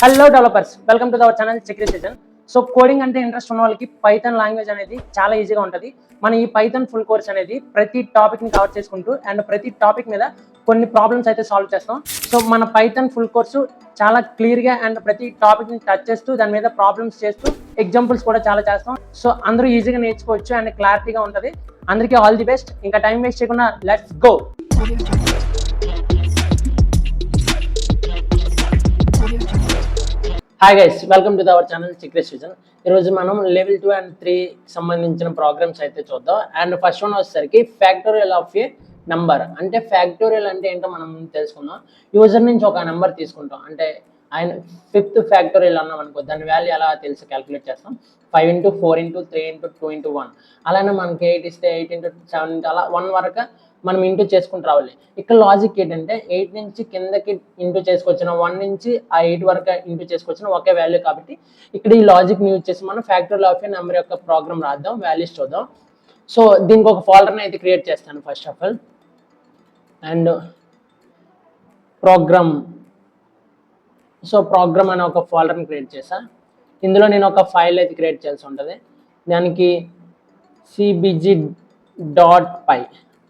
Hello developers, welcome to our channel Check Revision. So coding అంటే interest ఉన్న వాళ్ళకి Python language అనేది చాలా ఈజీగా ఉంటుంది. మన ఈ పైథాన్ ఫుల్ కోర్స్ అనేది ప్రతి టాపిక్ని కవర్ చేసుకుంటూ అండ్ ప్రతి టాపిక్ మీద కొన్ని ప్రాబ్లమ్స్ అయితే సాల్వ్ చేస్తాం. సో మన పైథాన్ ఫుల్ కోర్సు చాలా క్లియర్గా అండ్ ప్రతి టాపిక్ని టచ్ చేస్తూ దాని మీద ప్రాబ్లమ్స్ చేస్తూ ఎగ్జాంపుల్స్ కూడా చాలా చేస్తాం. సో అందరూ ఈజీగా నేర్చుకోవచ్చు అండ్ క్లారిటీగా ఉంటుంది. అందరికీ ఆల్ ది బెస్ట్. ఇంకా టైం వేస్ట్ చేయకుండా let's go. Hi guys, welcome to our channel Check Revision. ఈరోజు మనం లెవెల్ 2 and 3 సంబంధించిన ప్రోగ్రామ్స్ అయితే చూద్దాం. అండ్ ఫస్ట్ వన్ వచ్చేసరికి ఫ్యాక్టోరియల్ ఆఫ్ ఏ నంబర్. అంటే ఫ్యాక్టోరియల్ అంటే ఏంటో మనం తెలుసుకుందాం. యూజర్ నుంచి ఒక నెంబర్ తీసుకుంటాం, అంటే ఆయన 5th ఫ్యాక్టోరియల్ అన్నాం అనుకో, దాని వాల్యూ ఎలా తెలిసి క్యాలిక్యులేట్ చేస్తాం. 5 into 4 into 3 into 2 into 1. అలానే మనకి 8 ఇస్తే 8 into 7 into అలా 1 వరకు మనం ఇంటూ చేసుకుంటూ రావాలి. ఇక్కడ లాజిక్ ఏంటంటే 8 నుంచి కిందకి ఇంటూ చేసుకొచ్చిన 1 నుంచి ఆ 8 వరకు ఇంటూ చేసుకొచ్చిన ఒకే వాల్యూ. కాబట్టి ఇక్కడ ఈ లాజిక్ని యూజ్ చేసి మనం ఫ్యాక్టోరియల్ ఆఫ్ ఏ నెంబర్ యొక్క ప్రోగ్రామ్ రాద్దాం, వాల్యూస్ చూద్దాం. సో దీనికి ఒక ఫోల్డర్ని అయితే క్రియేట్ చేస్తాను first of all. And program, so program అనే ఒక ఫోల్డర్ని క్రియేట్ చేసా. ఇందులో నేను ఒక ఫైల్ అయితే క్రియేట్ చేయాల్సి ఉంటుంది. దానికి cbg.py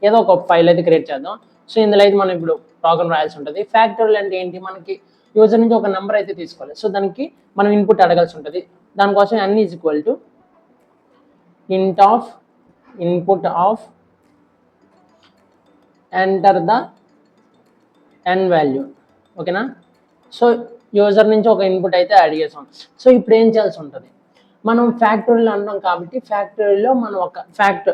ఏదో ఒక ఫైల్ అయితే క్రియేట్ చేద్దాం. సో ఇందులో అయితే మనం ఇప్పుడు ప్రోగ్రామ్ రాయాల్సి ఉంటుంది. ఫ్యాక్టోరియల్ అంటే ఏంటి, మనకి యూజర్ నుంచి ఒక నెంబర్ అయితే తీసుకోవాలి. సో దానికి మనం ఇన్పుట్ అడగాల్సి ఉంటుంది. దానికోసం n is equal to int of input of enter the n value. ఓకేనా? సో యూజర్ నుంచి ఒక ఇన్పుట్ అయితే అడిగేసాం. సో ఇప్పుడు ఏం చేయాల్సి ఉంటుంది, మనం ఫ్యాక్టోరియల్ అంటాం కాబట్టి ఫ్యాక్టోరియల్లో మనం ఒక ఫ్యాక్ట్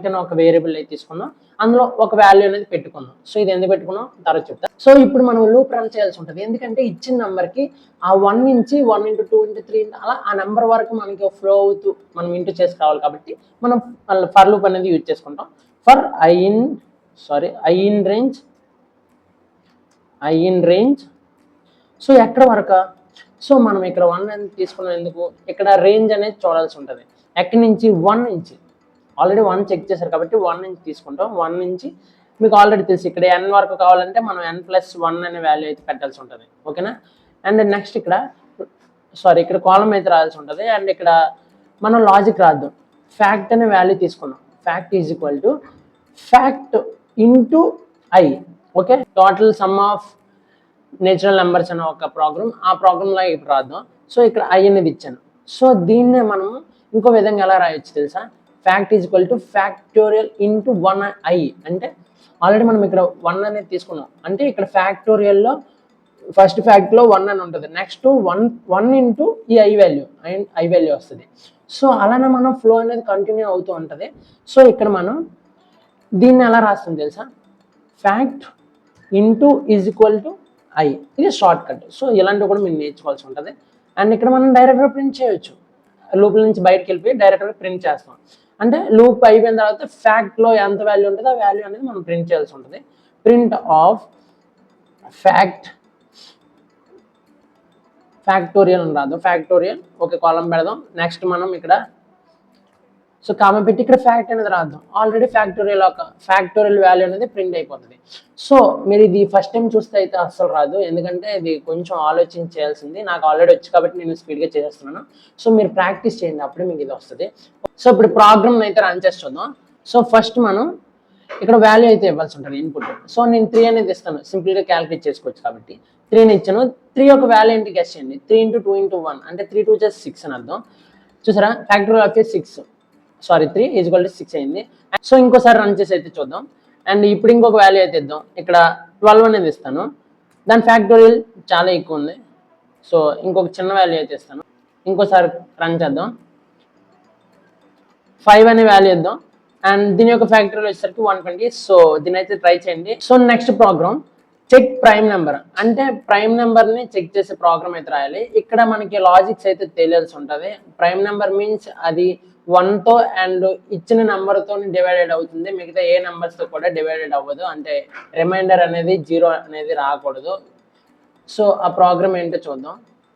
అని ఒక వేరియబుల్ అయితే తీసుకున్నాం, అందులో ఒక వాల్యూ అనేది పెట్టుకున్నాం. సో ఇది ఎందుకు పెట్టుకున్నాం తర్వాత చెప్తా. సో ఇప్పుడు మనం లూప్ రన్ చేయాల్సి ఉంటుంది. ఎందుకంటే ఇచ్చిన నెంబర్కి ఆ 1 నుంచి 1 into 2 into 3 అలా ఆ నెంబర్ వరకు మనకి ఫ్లో అవుతూ మనం ఇంటూ చేసి రావాలి. కాబట్టి మనం ఫర్ లూప్ అనేది యూజ్ చేసుకుంటాం. For I in range. So ఎక్కడ వరకు, సో మనం ఇక్కడ 1 అనేది తీసుకున్నాం. ఎందుకు, ఇక్కడ రేంజ్ అనేది చూడాల్సి ఉంటుంది. ఎక్కడి నుంచి, 1 నుంచి. ఆల్రెడీ 1 చెక్ చేశారు కాబట్టి 1 నుంచి తీసుకుంటాం. 1 నుంచి మీకు ఆల్రెడీ తెలుసు, ఇక్కడ n వరకు కావాలంటే మనం n+1 అనే వాల్యూ అయితే పెట్టాల్సి ఉంటుంది. ఓకేనా? అండ్ నెక్స్ట్ ఇక్కడ కాలం అయితే రాయాల్సి ఉంటుంది. అండ్ ఇక్కడ మనం లాజిక్ రాద్దాం. ఫ్యాక్ట్ అనే వాల్యూ తీసుకున్నాం. Fact is equal to fact into I. Okay, total some of natural numbers అనే ఒక ప్రోగ్రామ్, ఆ ప్రోగ్రామ్లో ఇప్పుడు రాద్దాం. సో ఇక్కడ ఐ అనేది ఇచ్చాను. సో దీన్నే మనం ఇంకో విధంగా ఎలా రాయొచ్చు తెలుసా, fact is equal to factorial into 1i. అంటే ఆల్రెడీ మనం ఇక్కడ 1 అనేది తీసుకున్నాం. అంటే ఇక్కడ ఫ్యాక్టోరియల్లో ఫస్ట్ ఫ్యాక్ట్లో 1 అని ఉంటుంది. నెక్స్ట్ 1 ఇంటూ ఈ ఐ వాల్యూ వస్తుంది. సో అలానే మనం ఫ్లో అనేది కంటిన్యూ అవుతూ ఉంటుంది. సో ఇక్కడ మనం దీన్ని ఎలా రాస్తాం తెలుసా, fact into is equal to I. ఇది షార్ట్ కట్. సో ఇలాంటివి కూడా మీరు నేర్చుకోవాల్సి ఉంటుంది. అండ్ ఇక్కడ మనం డైరెక్ట్గా ప్రింట్ చేయొచ్చు. లూప్ నుంచి బయటకు వెళ్ళిపోయి డైరెక్ట్గా ప్రింట్ చేస్తాం. అంటే లూప్ అయిపోయిన తర్వాత ఫ్యాక్ట్లో ఎంత వాల్యూ ఉంటుందో ఆ వాల్యూ అనేది మనం ప్రింట్ చేయాల్సి ఉంటుంది. ప్రింట్ ఆఫ్ ఫ్యాక్టోరియల్ అని రాదు, ఫ్యాక్టోరియల్ ఒక కాలం పెడదాం. నెక్స్ట్ మనం ఇక్కడ సో కామ పెట్టి ఇక్కడ ఫ్యాక్ట్ అనేది రాద్దాం. ఆల్రెడీ ఫ్యాక్టోరియల్ వాల్యూ అనేది ప్రింట్ అయిపోతుంది. సో మీరు ఇది ఫస్ట్ టైం చూస్తే అయితే అస్సలు రాదు, ఎందుకంటే ఇది కొంచెం ఆలోచించి చేయాల్సింది. నాకు ఆల్రెడీ వచ్చి కాబట్టి నేను స్పీడ్గా చేస్తున్నాను. సో మీరు ప్రాక్టీస్ చేయండి, అప్పుడే మీకు ఇది వస్తుంది. సో ఇప్పుడు ప్రోగ్రామ్ అయితే రన్ చేసి చూద్దాం. సో ఫస్ట్ మనం ఇక్కడ వాల్యూ అయితే ఇవ్వాల్సి ఉంటుంది, ఇన్పుట్. సో నేను 3 అనేది ఇస్తాను, సింపుల్గా క్యాలిక్యులేట్ చేసుకోవచ్చు కాబట్టి 3ని ఇచ్చాను. 3 యొక్క వాల్యూ ఏంటి గెస్ చేయండి. 3 into 2 into 1 అంటే 3 2 just 6 అని అర్థం. చూసారా, factorial of 3 is equal to 6 అయింది. సో ఇంకోసారి రన్ చేసి అయితే చూద్దాం. అండ్ ఇప్పుడు ఇంకొక వాల్యూ అయితే ఇద్దాం. ఇక్కడ 12 అనేది ఇస్తాను. దాని ఫ్యాక్టోరియల్ చాలా ఎక్కువ ఉంది. సో ఇంకొక చిన్న వాల్యూ అయితే ఇస్తాను. ఇంకోసారి రన్ చేద్దాం. 5 అనే వాల్యూ ఇద్దాం. అండ్ దీని యొక్క ఫ్యాక్టోరియల్ వచ్చేసరికి 120. సో దీని అయితే ట్రై చేయండి. So next program check prime number. అంటే ప్రైమ్ నెంబర్ని చెక్ చేసే ప్రోగ్రామ్ అయితే రాయాలి. ఇక్కడ మనకి లాజిక్స్ అయితే తెలియాల్సి ఉంటుంది. ప్రైమ్ నెంబర్ మీన్స్ అది 1తో అండ్ ఇచ్చిన నెంబర్తో డివైడెడ్ అవుతుంది. మిగతా ఏ నెంబర్స్తో కూడా డివైడెడ్ అవ్వదు. అంటే రిమైండర్ అనేది 0 అనేది రాకూడదు. సో ఆ ప్రోగ్రామ్ ఏంటో చూద్దాం.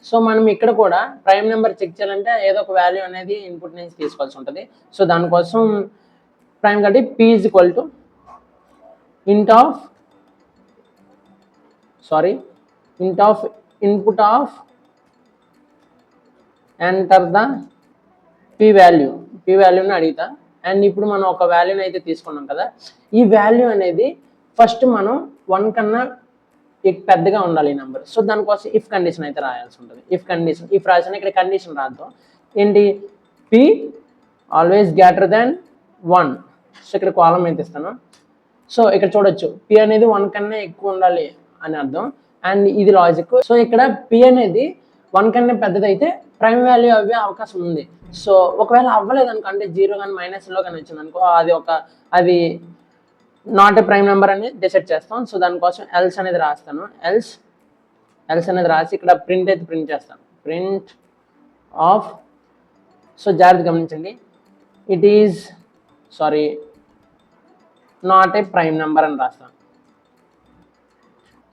సో మనం ఇక్కడ కూడా ప్రైమ్ నెంబర్ చెక్ చేయాలంటే ఏదో ఒక వాల్యూ అనేది ఇన్పుట్ నుంచి తీసుకోవాల్సి ఉంటుంది. సో దానికోసం ప్రైమ్ కాబట్టి p is equal to int of input of enter the P వాల్యూని అడుగుతా. అండ్ ఇప్పుడు మనం ఒక వాల్యూని అయితే తీసుకున్నాం కదా, ఈ వాల్యూ అనేది ఫస్ట్ మనం 1 కన్నా పెద్దగా ఉండాలి ఈ నెంబర్. సో దానికోసం ఇఫ్ కండిషన్ అయితే రాయాల్సి ఉంటుంది. ఇఫ్ రాసిన ఇక్కడ కండిషన్ రాద్దాం. ఏంటి? P always greater than 1. So ఇక్కడ కాలం అయితే ఇస్తాను. సో ఇక్కడ చూడొచ్చు పి అనేది 1 కన్నా ఎక్కువ ఉండాలి అని అర్థం. అండ్ ఇది లాజిక్. సో ఇక్కడ పి అనేది 1 కన్నా పెద్దదైతే ప్రైమ్ వాల్యూ అవ్వే అవకాశం ఉంది. సో ఒకవేళ అవ్వలేదు అనుకో, అంటే 0 కానీ -లో కానీ వచ్చింది అనుకో, అది నాట్ ఏ ప్రైమ్ నెంబర్ అని డిసైడ్ చేస్తాం. సో దానికోసం ఎల్స్ అనేది రాస్తాను. ఎల్స్ అనేది రాసి ఇక్కడ ప్రింట్ అయితే ప్రింట్ చేస్తాను. Print of. సో జాగ్రత్త గమనించండి, it is not a prime number అని రాస్తాను.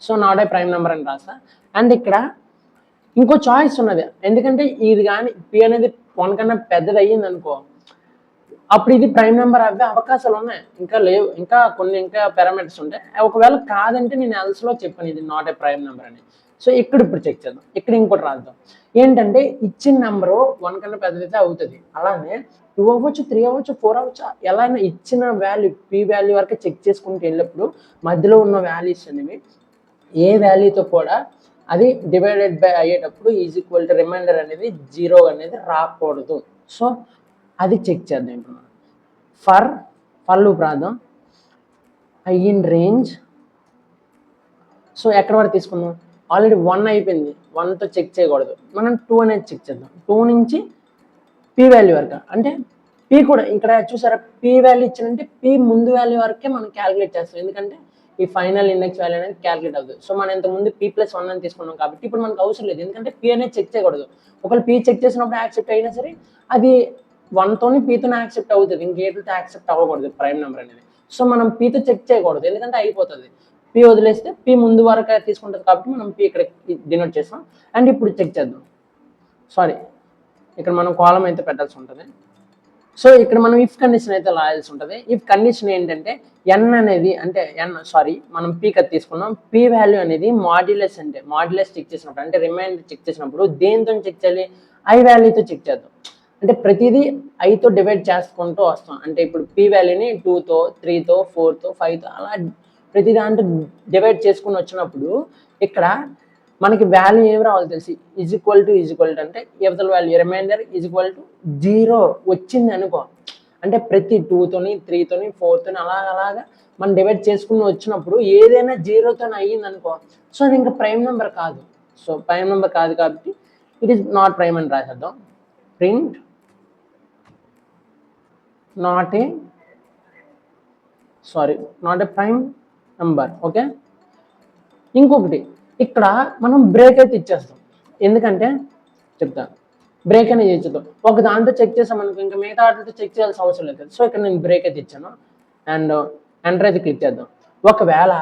So not a prime number అని రాస్తా. అండ్ ఇక్కడ ఇంకో చాయిస్ ఉన్నది. ఎందుకంటే ఇది కానీ పి అనేది 1 కన్నా పెద్దది అయ్యింది అనుకో, అప్పుడు ఇది ప్రైమ్ నెంబర్ అవ్వే అవకాశాలు ఉన్నాయి. ఇంకా లేవు, ఇంకా పారామీటర్స్ ఉంటాయి. ఒకవేళ కాదంటే నేను ఎల్స్లో చెప్పాను ఇది నాట్ ఏ ప్రైమ్ నెంబర్ అని. సో ఇప్పుడు చెక్ చేద్దాం. ఇక్కడ ఇంకోటి రాద్దాం. ఏంటంటే ఇచ్చిన నెంబరు 1 కన్నా పెద్దదైతే అవుతుంది. అలానే 2 అవ్వచ్చు, 3 అవ్వచ్చు, 4 అవ్వచ్చు. ఎలా అయినా ఇచ్చిన వాల్యూ పి వాల్యూ వరకు చెక్ చేసుకుంటూ వెళ్ళినప్పుడు మధ్యలో ఉన్న వాల్యూస్ అనేవి ఏ వాల్యూతో కూడా అది డివైడెడ్ బై అయ్యేటప్పుడు ఈజ్ ఈక్వల్ టు రిమైండర్ అనేది 0 అనేది రాకూడదు. సో అది చెక్ చేద్దాం. ఇప్పుడు మనం ఫర్ లూప్ రాద్దాం. I in range. సో ఎక్కడ వరకు తీసుకున్నాం? ఆల్రెడీ 1 అయిపోయింది. 1తో చెక్ చేయకూడదు. మనం 2 అనేది చెక్ చేద్దాం. 2 నుంచి పి వాల్యూ వరకు. అంటే పి కూడా ఇక్కడ చూసారా, పి వాల్యూ ఇచ్చారంటే పి ముందు వాల్యూ వరకే మనం క్యాలిక్యులేట్ చేస్తాం. ఎందుకంటే ఈ ఫైనల్ ఇండెక్స్ వాల్యూ అనేది క్యాలిక్యులేట్ అవుతుంది. సో మనం ఇంతకుముందు p+1 అని తీసుకున్నాం కాబట్టి ఇప్పుడు మనకు అవసరం లేదు. ఎందుకంటే పి అనేది చెక్ చేయకూడదు. ఒకవేళ పి చెక్ చేసినప్పుడు యాక్సెప్ట్ అయినా సరే అది 1తోని పీతోనే యాక్సెప్ట్ అవుతుంది. ఇంకేటితో యాక్సెప్ట్ అవ్వకూడదు ప్రైమ్ నెంబర్ అనేది. సో మనం పీతో చెక్ చేయకూడదు, ఎందుకంటే అయిపోతుంది. పి వదిలేస్తే పి ముందు వరకు తీసుకుంటుంది కాబట్టి మనం పి ఇక్కడ డినోట్ చేస్తాం. అండ్ ఇప్పుడు చెక్ చేద్దాం. ఇక్కడ మనం కాలం అయితే పెట్టాల్సి ఉంటుంది. సో ఇక్కడ మనం ఇఫ్ కండిషన్ అయితే రాయాల్సి ఉంటుంది. ఇఫ్ కండిషన్ ఏంటంటే ఎన్ అనేది అంటే మనం పీకి అది తీసుకున్నాం. పి వాల్యూ అనేది మాడ్యులస్ చెక్ చేసినప్పుడు, అంటే రిమైండర్ చెక్ చేసినప్పుడు దేంతో చెక్ చేయాలి? ఐ వాల్యూతో చెక్ చేద్దాం. అంటే ప్రతిదీ ఐతో డివైడ్ చేసుకుంటూ వస్తాం. అంటే ఇప్పుడు పి వాల్యూని 2తో 3తో 4తో 5తో అలా ప్రతి దాంట్లో డివైడ్ చేసుకుని వచ్చినప్పుడు ఇక్కడ మనకి వాల్యూ ఏమి రావాలి తెలిసి ఈజ్ ఈక్వల్ టు అంటే ఇవతల value remainder is equal to 0 వచ్చింది అనుకో, అంటే ప్రతి 2తోని 3తోని 4తోని అలాగా మనం డివైడ్ చేసుకుని వచ్చినప్పుడు ఏదైనా 0తో అయ్యింది అనుకో, సో అది ఇంకా ప్రైమ్ నెంబర్ కాదు. సో ప్రైమ్ నెంబర్ కాదు కాబట్టి ఇట్ ఈస్ నాట్ ప్రైమ్ అని రాసేద్దాం. Print not a prime number. Okay. ఇంకొకటి ఇక్కడ మనం బ్రేక్ అయితే ఇచ్చేస్తాం. ఎందుకంటే చెప్తాను, బ్రేక్ అనేది ఇచ్చేద్దాం. ఒక దాంతో చెక్ చేసాం అనుకో, ఇంకా మిగతా వాటితో చెక్ చేయాల్సిన అవసరం లేదు. సో ఇక్కడ నేను బ్రేక్ అయితే ఇచ్చాను. అండ్ ఎంటర్ అయితే క్లిక్ చేద్దాం. ఒకవేళ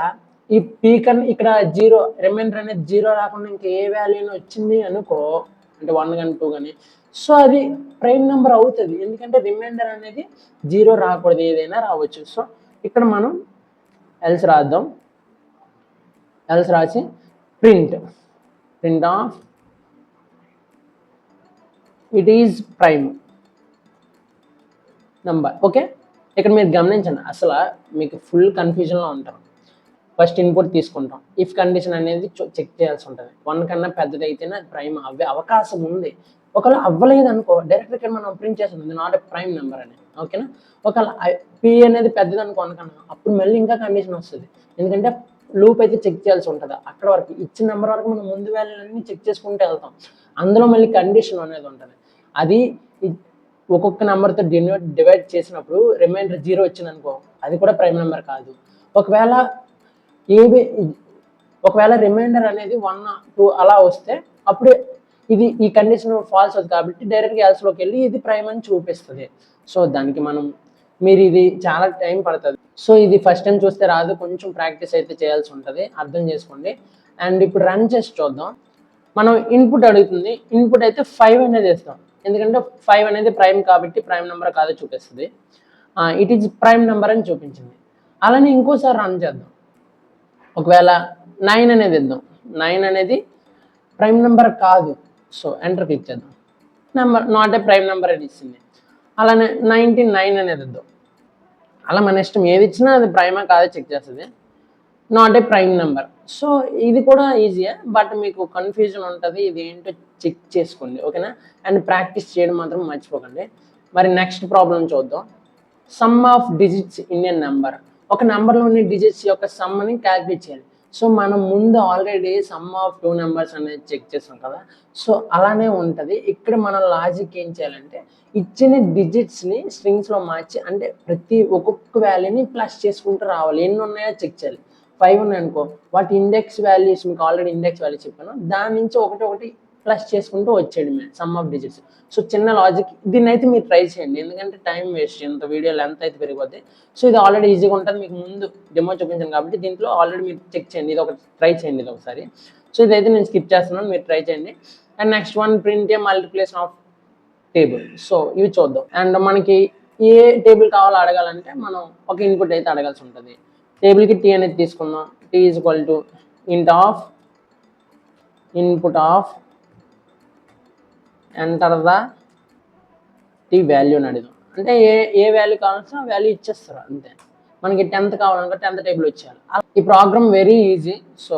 ఈ పీ కన్నా ఇక్కడ 0 రిమైండర్ అనేది 0 రాకుండా ఇంకా ఏ వాల్యూని వచ్చింది అనుకో, అంటే 1 కానీ 2 కానీ, సో అది ప్రైమ్ నెంబర్ అవుతుంది. ఎందుకంటే రిమైండర్ అనేది 0 రాకూడదు, ఏదైనా రావచ్చు. సో ఇక్కడ మనం ఎల్స్ రాద్దాం. ఎల్స్ రాసి print of it is prime number. Okay. ఇక్కడ మీరు గమనించండి, అసలు మీకు ఫుల్ కన్ఫ్యూజన్లో ఉంటారు. ఫస్ట్ ఇన్పుట్ తీసుకుంటాం. ఇఫ్ కండిషన్ అనేది చెక్ చేయాల్సి ఉంటుంది. 1 కన్నా పెద్దది అయితేనే అది ప్రైమ్ అవ్వే అవకాశం ఉంది. ఒకవేళ అవ్వలేదు అనుకో, డైరెక్ట్ ఇక్కడ మనం ప్రింట్ చేస్తుంది నాట్ ఏ ప్రైమ్ నెంబర్ అని. ఓకేనా. ఒకవేళ పి అనేది పెద్దది అనుకో అనుకున్నా, అప్పుడు మళ్ళీ ఇంకా కండిషన్ వస్తుంది. ఎందుకంటే లూప్ అయితే చెక్ చేయాల్సి ఉంటుంది. అక్కడ వరకు ఇచ్చిన నెంబర్ వరకు మనం ముందు వాల్యూలన్నీ చెక్ చేసుకుంటూ వెళ్తాం. అందులో మళ్ళీ కండిషన్ అనేది ఉంటుంది. అది ఒక్కొక్క నెంబర్తో డివైడ్ చేసినప్పుడు రిమైండర్ 0 వచ్చింది అనుకో, అది కూడా ప్రైమ్ నెంబర్ కాదు. ఒకవేళ రిమైండర్ అనేది 1, 2 అలా వస్తే అప్పుడు ఈ కండిషన్ ఫాల్స్ అవుతుంది కాబట్టి డైరెక్ట్గా ఎల్స్లోకి వెళ్ళి ఇది ప్రైమ్ అని చూపిస్తుంది. సో దానికి మీరు ఇది చాలా టైం పడుతుంది. సో ఇది ఫస్ట్ టైం చూస్తే రాదు, కొంచెం ప్రాక్టీస్ అయితే చేయాల్సి ఉంటుంది, అర్థం చేసుకోండి. అండ్ ఇప్పుడు రన్ చేసి చూద్దాం. మనం ఇన్పుట్ అడుగుతుంది. ఇన్పుట్ అయితే 5 అనేది వేస్తాం. ఎందుకంటే 5 అనేది ప్రైమ్ కాబట్టి ప్రైమ్ నెంబర్ కాదో చూపిస్తుంది. ఇట్ ఈజ్ ప్రైమ్ నెంబర్ అని చూపించింది. అలానే ఇంకోసారి రన్ చేద్దాం. ఒకవేళ 9 అనేది ఇద్దాం. 9 అనేది ప్రైమ్ నెంబర్ కాదు. సో ఎంటర్ క్లిక్ చేద్దాం. Number not a prime number అని ఇచ్చింది. అలానే 99 అనేది వద్దు. అలా మన ఇష్టం ఏది ఇచ్చినా అది ప్రైమా కాదా చెక్ చేస్తుంది. Not a prime number. So ఇది కూడా ఈజీయే, బట్ మీకు కన్ఫ్యూజన్ ఉంటుంది, ఇది ఏంటో చెక్ చేసుకోండి, ఓకేనా. అండ్ ప్రాక్టీస్ చేయడం మాత్రం మర్చిపోకండి. మరి నెక్స్ట్ ప్రాబ్లం చూద్దాం. Some of digits in a number. ఒక నెంబర్లోని డిజిట్స్ యొక్క సమ్ని క్యాల్కులేట్ చేయాలి. సో మనం ముందు ఆల్రెడీ సమ్ ఆఫ్ 2 నెంబర్స్ అనేది చెక్ చేసాం కదా. సో అలానే ఉంటుంది ఇక్కడ. మన లాజిక్ ఏం చేయాలంటే ఇచ్చిన డిజిట్స్ని స్ట్రింగ్స్లో మార్చి, అంటే ప్రతి ఒక్కొక్క వాల్యూని ప్లస్ చేసుకుంటూ రావాలి. ఎన్ని ఉన్నాయో చెక్ చేయాలి. 5 ఉన్నాయి అనుకో, వాటి ఇండెక్స్ వాల్యూస్ మీకు ఆల్రెడీ ఇండెక్స్ వాల్యూ చెప్పాను, దాని నుంచి ఒకటి ఒకటి ప్లస్ చేసుకుంటూ వచ్చేది మేము సమ్ ఆఫ్ డిజిట్స్. సో చిన్న లాజిక్, దీన్ని అయితే మీరు ట్రై చేయండి, ఎందుకంటే టైం వేస్ట్, ఇంత వీడియో లెంత్ అయితే పెరిగిపోద్ది. సో ఇది ఆల్రెడీ ఈజీగా ఉంటుంది, మీకు ముందు డెమో చూపించాను కాబట్టి దీంట్లో ఆల్రెడీ మీరు చెక్ చేయండి, ఇది ఒకటి ట్రై చేయండి ఇది ఒకసారి. సో ఇదైతే నేను స్కిప్ చేస్తున్నాను, మీరు ట్రై చేయండి. And next one, print A multiplication of table. So ఇవి చూద్దాం. అండ్ మనకి ఏ టేబుల్ కావాలో అడగాలంటే మనం ఒక ఇన్పుట్ అయితే అడగాల్సి ఉంటుంది. టేబుల్కి టీ అనేది తీసుకుందాం. T is equal to int of input of enter the T value అని అడుగుదాం. అంటే ఏ వాల్యూ కావాల్సిన వాల్యూ ఇచ్చేస్తారు అంతే. మనకి 10th కావాలనుకో 10th టేబుల్ వచ్చేయాలి. ఈ program very easy. So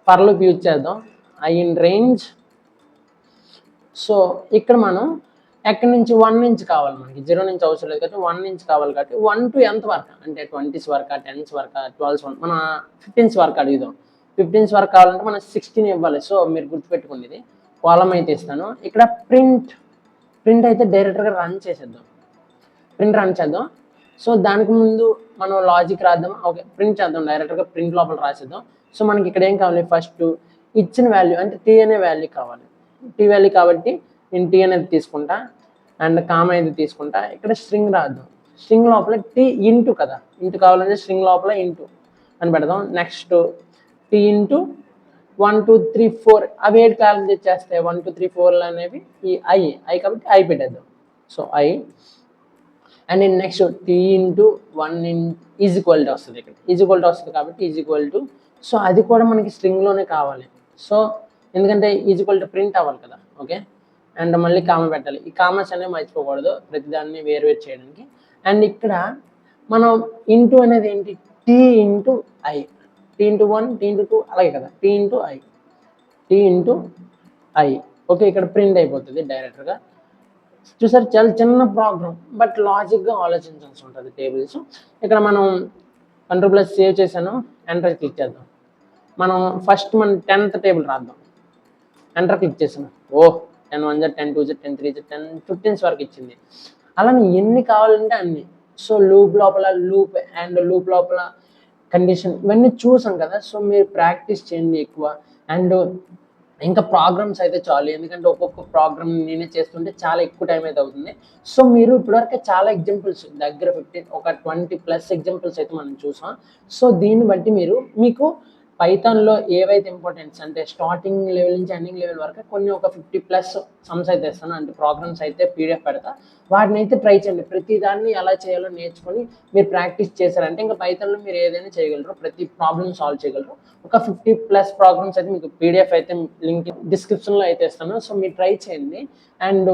for loop use చేద్దాం. I in range. సో ఇక్కడ మనం ఎక్కడి నుంచి 1 నుంచి కావాలి, మనకి 0 నుంచి అవసరం లేదు కాబట్టి 1 నుంచి కావాలి కాబట్టి 1 to ఎంత వరకు అంటే 20s వరకు, 10s వరకు, 12s వరకు, మన 15s వరకు అడుగుదాం. 15s వరకు కావాలంటే మనం 16 ఇవ్వాలి. సో మీరు గుర్తుపెట్టుకోండి, ఇది కాలం అయితే ఇస్తాను. ఇక్కడ ప్రింట్ అయితే డైరెక్ట్గా రన్ చేసేద్దాం. ప్రింట్ రన్ చేద్దాం. సో దానికి ముందు మనం లాజిక్ రాద్దాం. ఓకే, ప్రింట్ చేద్దాం, డైరెక్ట్గా ప్రింట్ లోపల రాసేద్దాం. సో మనకి ఇక్కడ ఏం కావాలి, ఫస్ట్ ఇచ్చిన వాల్యూ అంటే టీ అనే వాల్యూ కావాలి. టీ వాల్యూ కాబట్టి నేను టీ అనేది తీసుకుంటా అండ్ కామా అనేది తీసుకుంటా. ఇక్కడ స్ట్రింగ్ రాద్దాం. స్ట్రింగ్ లోపల టీ ఇంటూ కదా, ఇంటూ కావాలంటే స్ట్రింగ్ లోపల ఇంటూ అని పెడదాం. నెక్స్ట్ టీ ఇంటూ 1 2 3 4 అవి ఏడు క్యాలిక్యులేట్ చేస్తాయి. 1 2 3 4 అనేవి ఈ ఐ కాబట్టి ఐ పెట్టేద్దాం. So I and next T into 1 is equal to వస్తుంది. ఇక్కడ ఈజ్ ఈక్వల్ టు వస్తుంది కాబట్టి ఈజ్ ఈక్వల్ టు. సో అది కూడా మనకి స్ట్రింగ్లోనే కావాలి. సో ఎందుకంటే ఈజ్ ఈక్వల్ టు ప్రింట్ అవ్వాలి కదా. ఓకే, అండ్ మళ్ళీ కామా పెట్టాలి. ఈ కామర్స్ అనేవి మర్చిపోకూడదు ప్రతిదాన్ని వేరు చేయడానికి. అండ్ ఇక్కడ మనం ఇంటూ అనేది ఏంటి, T into I, T into 1 T into 2 అలాగే కదా, టీ ఇంటూ ఐ. ఓకే, ఇక్కడ ప్రింట్ అయిపోతుంది డైరెక్ట్గా. చూసారు, చాలా చిన్న ప్రోగ్రామ్, బట్ లాజిక్గా ఆలోచించాల్సి ఉంటుంది టేబుల్స్. ఇక్కడ మనం కంట్రోల్+ సేవ్ చేశాను, ఎంటర్ క్లిక్ చేద్దాం. మనం ఫస్ట్ మన 10th టేబుల్ రాద్దాం. ఎంటర్ క్లిక్ చేసాను. 10 1 10 2 10 3 10 15s వరకు ఇచ్చింది. అలానే ఎన్ని కావాలంటే అన్ని. సో లూప్ లోపల కండిషన్ ఇవన్నీ చూసాం కదా. సో మీరు ప్రాక్టీస్ చేయండి ఎక్కువ. అండ్ ఇంకా ప్రోగ్రామ్స్ అయితే చాలు, ఎందుకంటే ఒక్కొక్క ప్రోగ్రామ్ నేనే చేస్తుంటే చాలా ఎక్కువ టైం అయితే అవుతుంది. సో మీరు ఇప్పటివరకు చాలా ఎగ్జాంపుల్స్ దగ్గర 20+ ఎగ్జాంపుల్స్ అయితే మనం చూసాం. సో దీన్ని బట్టి మీకు పైథాన్లో ఏవైతే ఇంపార్టెన్స్ అంటే స్టార్టింగ్ లెవెల్ నుంచి ఎండింగ్ లెవెల్ వరకు కొన్ని ఒక 50+ సమ్స్ అయితే ఇస్తాను, అంటే ప్రోగ్రామ్స్ అయితే PDF పెడతా. వాటిని అయితే ట్రై చేయండి. ప్రతి దాన్ని ఎలా చేయాలో నేర్చుకొని మీరు ప్రాక్టీస్ చేశారంటే ఇంకా పైథాన్లో మీరు ఏదైనా చేయగలరు, ప్రతి ప్రాబ్లమ్ సాల్వ్ చేయగలరు. ఒక 50+ ప్రోగ్రామ్స్ అయితే మీకు PDF అయితే లింక్ డిస్క్రిప్షన్లో అయితే ఇస్తాను. సో మీరు ట్రై చేయండి. అండ్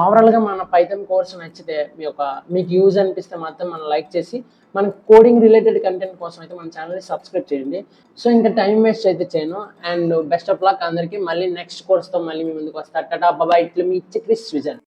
ఓవరాల్గా మన పైథాన్ కోర్స్ నచ్చితే మీకు యూజ్ అనిపిస్తే మాత్రం మనం లైక్ చేసి మన కోడింగ్ రిలేటెడ్ కంటెంట్ కోసం అయితే మన ఛానల్ని సబ్స్క్రైబ్ చేయండి. సో ఇంకా టైం వేస్ట్ అయితే చేయను. అండ్ బెస్ట్ ఆఫ్ లక్ అందరికీ. మళ్ళీ నెక్స్ట్ కోర్స్తో మళ్ళీ మీ ముందుకు వస్తా. టాటా బాబాయ్. ఇట్లా మీ క్రిస్ విజన్.